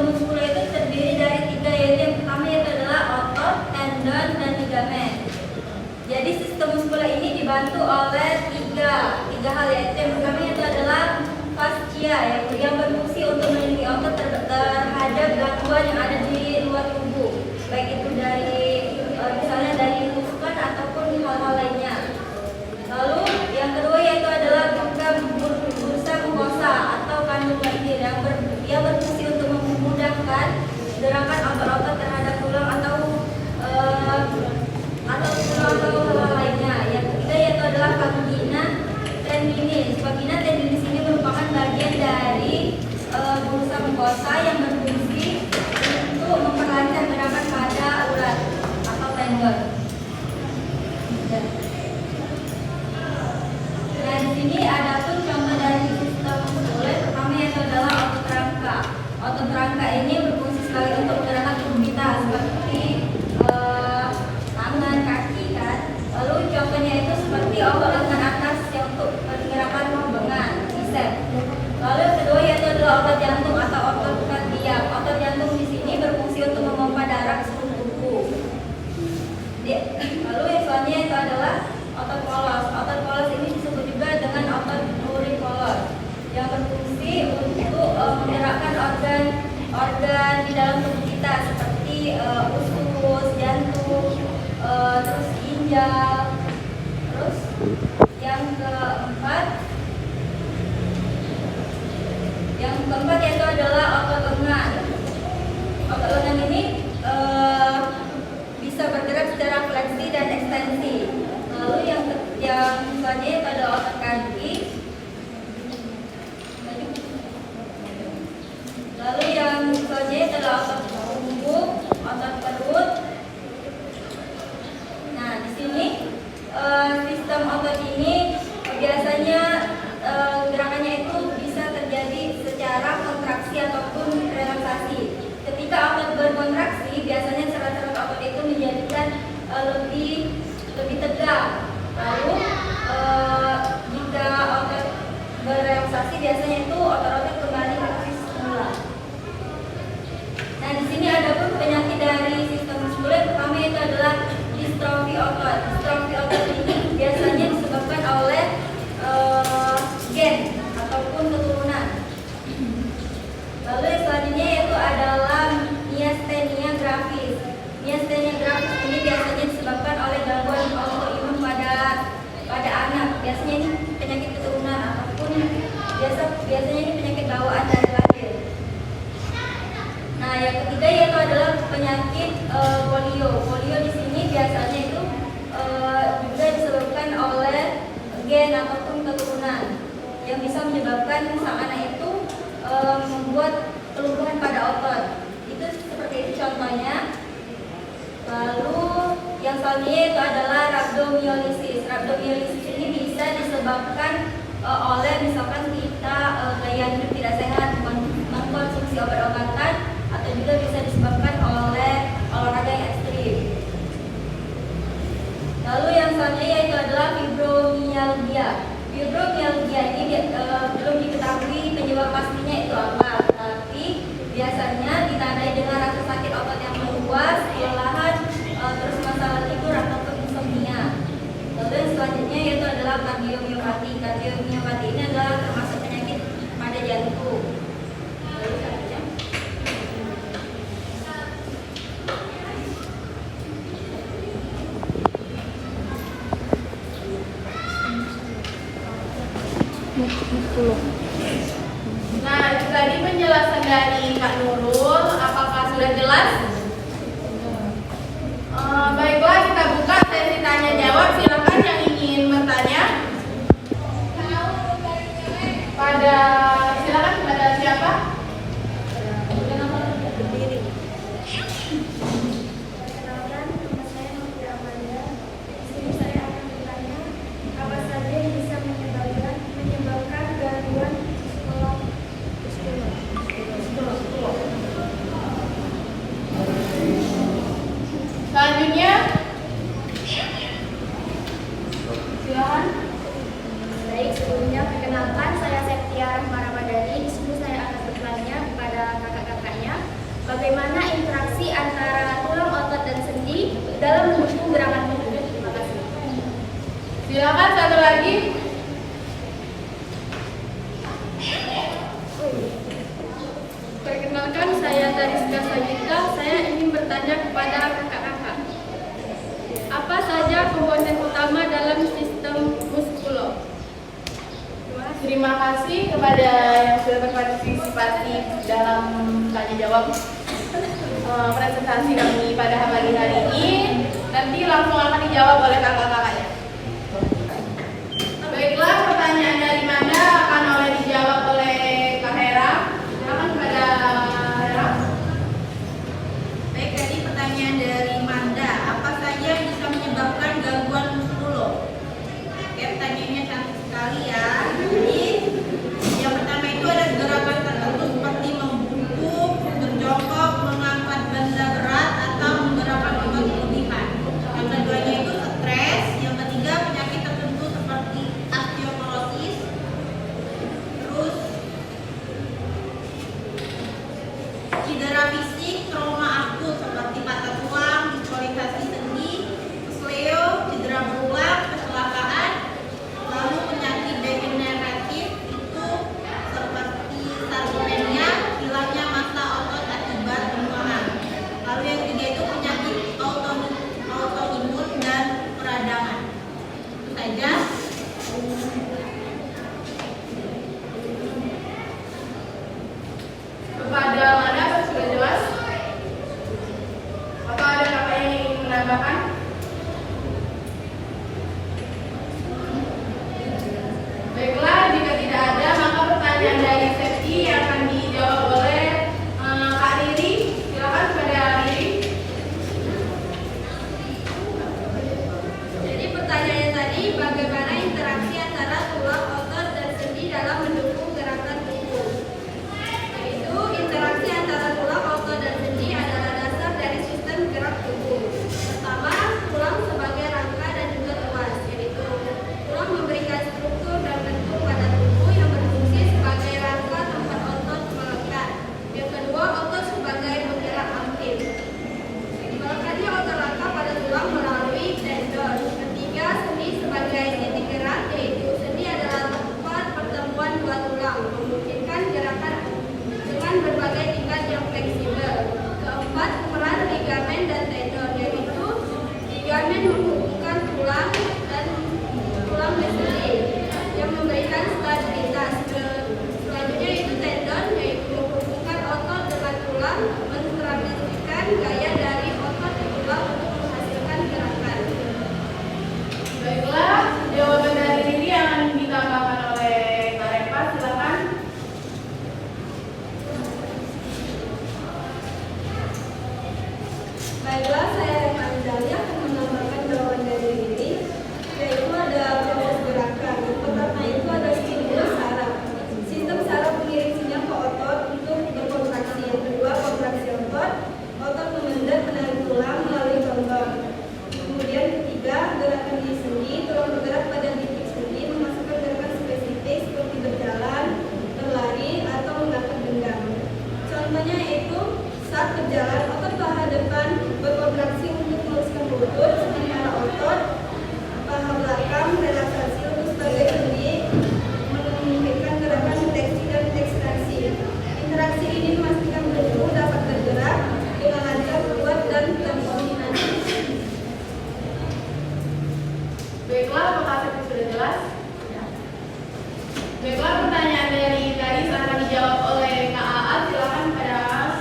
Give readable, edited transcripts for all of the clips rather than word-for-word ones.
sistem muskuler itu terdiri dari 3, yaitu yang pertama yaitu adalah otot, tendon, dan ligamen. Jadi sistem muskuler ini dibantu oleh tiga hal, yaitu yang pertama yaitu adalah fascia yang berfungsi untuk melindungi otot terhadap gangguan yang ada di luar tubuh, baik itu dari misalnya dari tusukan ataupun hal-hal lainnya. Lalu yang kedua yaitu adalah bursa mukosa atau kandung lendir yang berfungsi untuk memudahkan gerakan otot-otot terhadap tulang atau hal lainnya. Yang ketiga yaitu adalah vagina tendinis. Vagina tendinis ini merupakan bagian dari bursa mukosa yang berfungsi untuk memperlancar gerakan pada urat atau tendon. Nah, di sini ada pun contoh dari sistem muskuler. Pertama yaitu adalah otot rangka. Otot rangka ini berfungsi sebagai untuk menggerakkan tubuh kita seperti tangan, kaki kan. Lalu contohnya itu seperti otot lengan atas yang untuk menggerakkan lengan, bicep. Lalu yang kedua yaitu adalah otot jantung atau otot kardiak. Otot jantung di sini berfungsi untuk memompa darah ke seluruh tubuh. Lalu yang selanjutnya itu adalah otot polos. Otot polos ini disebut juga dengan otot auricular yang berfungsi untuk menggerakkan organ di dalam tubuh kita seperti usus, jantung, terus ginjal. Terus yang keempat yaitu adalah otot lengan. Otot lengan ini bisa bergerak secara fleksi dan ekstensi. Lalu yang selanjutnya itu adalah otot kaki. Lalu yang selanjutnya adalah otot punggung, otot perut. Nah, di sini sistem otot ini biasanya gerakannya itu bisa terjadi secara kontraksi ataupun relaksasi. Ketika otot berkontraksi, biasanya serat-serat otot itu menjadikan lebih tegak. Lalu jika otot berrelaksasi, biasanya itu otot-otot kembali ke semula. Nah, di sini ada pun penyakit dari sistem muskuler. Pertama itu adalah distrofi otot. Distrofi otot ini biasanya disebabkan oleh gen ataupun keturunan. Lalu yang selanjutnya yaitu adalah miastenia gravis. Miastenia gravis ini biasanya disebabkan oleh gangguan autoimun pada anak. Biasanya ini penyakit keturunan ataupun biasanya ini penyakit bawaan dari lahir. Nah, yang ketiga yaitu adalah penyakit polio. Polio di sini biasanya itu juga disebabkan oleh gen ataupun keturunan yang bisa menyebabkan sang anak itu membuat kelumpuhan pada otot. Itu seperti itu contohnya. Lalu yang selanjutnya itu adalah rhabdomyolysis. Rhabdomyolysis ini bisa disebabkan oleh misalkan kita gaya hidup tidak sehat, mengkonsumsi obat-obatan, atau juga bisa disebabkan oleh olahraga yang ekstrim. Lalu yang selanjutnya yaitu adalah fibromialgia. Fibromialgia ini belum diketahui penyebab pastinya itu apa, tapi biasanya ditandai dengan rasa sakit otot yang meluas, kelelahan, terus masalah tidur ataupun insomnia. Lalu yang selanjutnya yaitu adalah kardiomiopati. Kardiomiopati ini adalah termasuk penyakit pada jantung. Lalu selanjutnya Nah, itu tadi penjelasan dari Kak Nurul. Apakah sudah jelas? Baiklah, kita buka sesi tanya jawab. Silakan yang ingin bertanya. Silakan pada siapa? Perkenalkan, nama saya Novia Amanda. Di sini saya akan bertanya, apa saja yang bisa menyebabkan gangguan Selanjutnya, silakan. Baik, sebelumnya perkenalkan saya Septia Rahma Ramadhani. Di sini saya akan bertanya kepada kakak-kakaknya interaksi antara tulang, otot, dan sendi dalam mendukung gerakan tubuh. Terima kasih. Silakan satu lagi. Perkenalkan, saya Tariska Sajita. Saya ingin bertanya kepada kakak-kakak. Apa saja komponen utama dalam sistem muskulo? Terima kasih kepada yang sudah berpartisipasi dalam tanya jawab presentasi kami pada pagi hari ini. Nanti langsung akan dijawab oleh kakak-kakaknya. Baiklah, pertanyaan dari mana akan oleh dijawab oleh Kak Hera. Silakan kepada Hera. Baik, tadi pertanyaan dari Manda, apa saja yang bisa menyebabkan gangguan muskulo? Oke, pertanyaannya cantik sekali ya. Jadi, yang pertama itu ada gerakan tertentu seperti membungkuk, berjongkok, mengangkat benda berat, atau menggerakkan otot berlebihan. Yang keduanya itu stres. Yang ketiga, penyakit tertentu seperti osteoporosis. Terus, cedera fisik, trauma akut seperti patah tulang, diskolonisasi sendi, kesleo, cedera berulang, kecelakaan. Lalu penyakit degeneratif itu seperti sarkopenia, hilangnya massa otot akibat pembuangan. Lalu yang ketiga itu penyakit autoimun dan peradangan. Itu saja. Kepada mana sudah jelas? Atau ada kakak yang ingin menambahkan? Baiklah, jika tidak ada, maka pertanyaan dari sesi akan dijawab oleh Kak Riri. Silakan kepada Riri. Jadi pertanyaannya tadi, bagaimana interaksi antara tulang, otot, dan sendi dalam mendukung gerakan tubuh? Yaitu interaksi antara tulang, otot, dan sendi adalah dasar dari sistem gerak tubuh. Pertama, tulang sebagai rangka dan juga tuas, yaitu tulang memberikan struktur dan bentuk pada tubuh yang berfungsi sebagai rangka tempat otot melekat. Yang kedua, otot sebagai penggerak aktif. Melekatnya otot rangka pada tulang melalui tendon. Ketiga, sendi sebagai titik gerak, yaitu sendi adalah tempat pertemuan dua tulang, memungkinkan gerakan dengan berbagai tingkat yang fleksibel. Keempat, peran ligamen dan tendon, yaitu ligamen menghubungkan tulang dan tulang sendi yang memberikan stabilitas. Selanjutnya itu tendon, yaitu menghubungkan otot dengan tulang, menstabiliskan gaya dari otot ke tulang untuk menghasilkan gerakan. Baiklah, jawaban dari Riri akan ditambahkan oleh Kak Repa. Silakan. Baiklah, saya Repa Anjali akan menambahkan jawaban dari Riri, yaitu ada proses gerakan. Yang pertama itu ada stimulus saraf. Sistem saraf mengirim sinyal ke otot untuk berkontraksi. Yang kedua, kontraksi otot. Otot mengendap menarik tulang melalui tendon. Kemudian ketiga, gerakan di sendi. Tulang bergerak pada titik sendi memasukkan gerakan spesifik seperti berjalan, berlari, atau mengangkat benda. Contohnya yaitu saat berjalan, otot paha depan berkontraksi untuk meluruskan lutut, sementara otot paha belakang relaksasi untuk sebagai sendi memungkinkan gerakan fleksi dan ekstensi. Interaksi ini memastikan tubuh dapat bergerak dengan lancar, kuat, dan terkoordinasi. Baiklah, apakah itu sudah jelas? Baiklah, pertanyaan dari tadi akan dijawab oleh Kak Aat. Silakan pada Aat.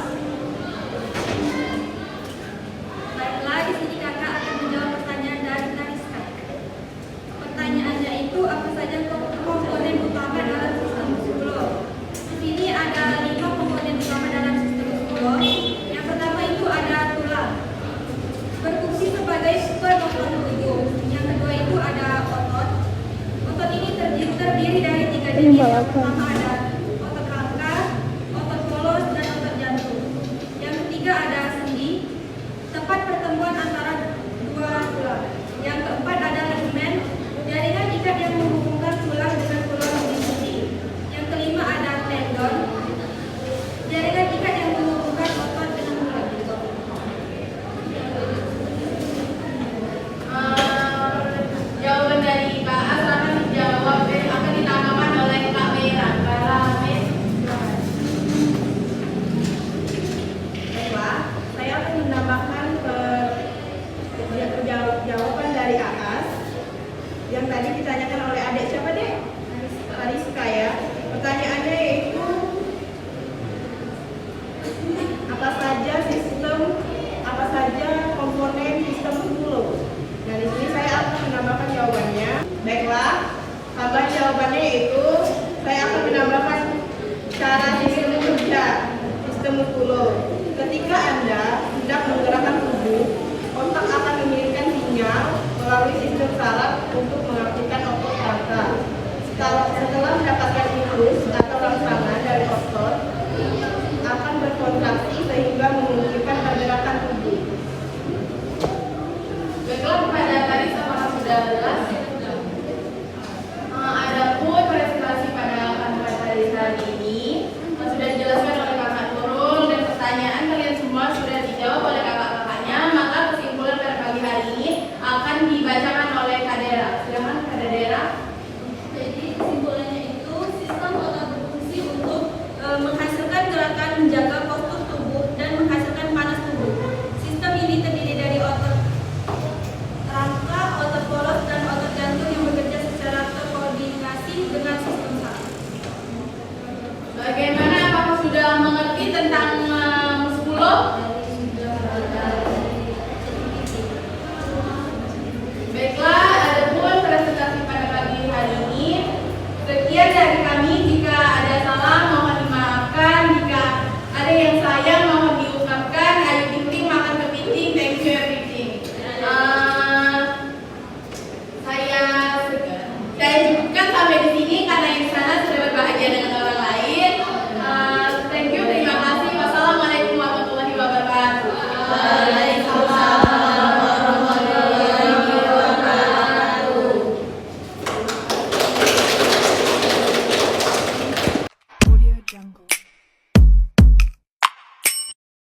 Baiklah, di sini kakak akan menjawab pertanyaan dari Tariska. Pertanyaannya itu apa saja komponen utama dalam sistem muskulo? Di sini ada 5 komponen utama dalam sistem muskulo. Yang pertama itu ada tulang, berfungsi sebagai penopang tubuh. Yang kedua itu ada otot. Otot ini terdiri dari 3 jenis. Yang pertama ada otot rangka, otot polos, dan otot jantung. Yang ketiga ada sendi, tempat pertemuan antara dua tulang. Yang keempat ada ligamen, jaringan ikat yang menghubungkan tulang dengan tulang di sendi. Yang kelima ada tendon, jaringan ikat yang menghubungkan otot dengan tulang. Baiklah, tambahan jawabannya yaitu saya akan menambahkan cara sistem kerja sistem muskulo. Ketika Anda hendak menggerakkan tubuh, otak akan mengirimkan sinyal melalui sistem saraf untuk mengaktifkan otot rangka. Setelah mendapatkan impuls atau rangsangan dari otot, akan berkontraksi sehingga memungkinkan pergerakan tubuh. Baiklah, kepada Karisa apakah sudah jelas?